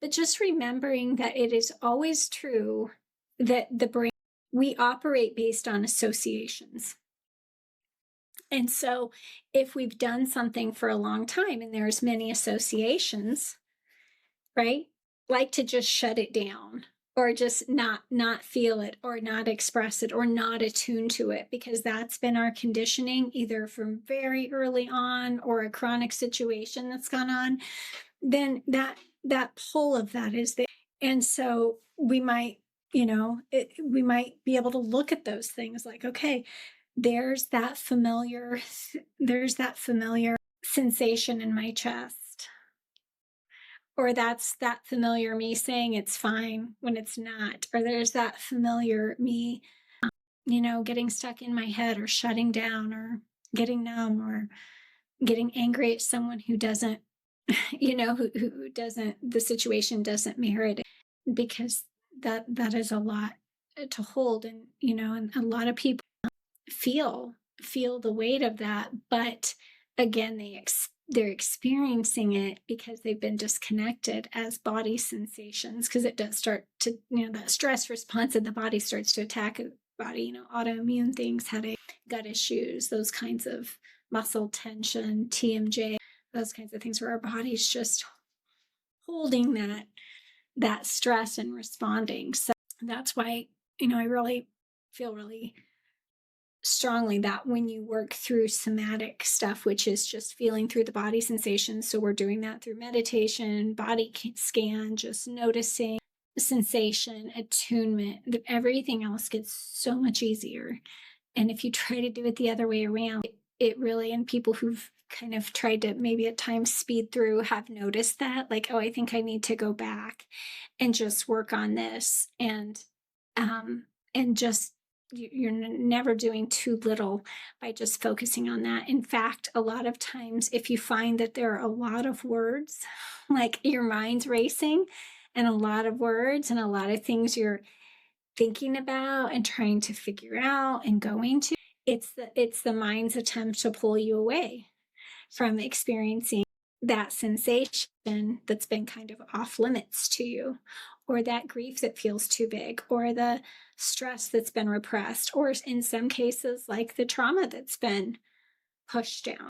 But just remembering that it is always true that the brain, we operate based on associations. And so if we've done something for a long time and there's many associations, right? Like to just shut it down or just not feel it or not express it or not attune to it, because that's been our conditioning either from very early on or a chronic situation that's gone on, then that pull of that is there. And so we might, we might be able to look at those things like, okay, there's that familiar there's that familiar sensation in my chest, or that's that familiar me saying it's fine when it's not, or there's that familiar me, getting stuck in my head or shutting down or getting numb or getting angry at someone who doesn't, who doesn't, the situation doesn't merit it, because that is a lot to hold. And, and a lot of people feel the weight of that, but again, they're experiencing it because they've been disconnected as body sensations, because it does start to, that stress response in the body starts to attack the body, autoimmune things, headache, gut issues, those kinds of muscle tension, TMJ, those kinds of things where our body's just holding that stress and responding. So that's why, I really feel really strongly that when you work through somatic stuff, which is just feeling through the body sensations, so we're doing that through meditation, body scan, just noticing sensation, attunement, everything else gets so much easier. And if you try to do it the other way around, it really, and people who've kind of tried to maybe at times speed through have noticed that, like, oh, I think I need to go back and just work on this. And just, you're never doing too little by just focusing on that. In fact, a lot of times, if you find that there are a lot of words, like your mind's racing and a lot of words and a lot of things you're thinking about and trying to figure out and going to, it's the mind's attempt to pull you away from experiencing that sensation that's been kind of off limits to you, or that grief that feels too big, or the stress that's been repressed, or in some cases, like the trauma that's been pushed down.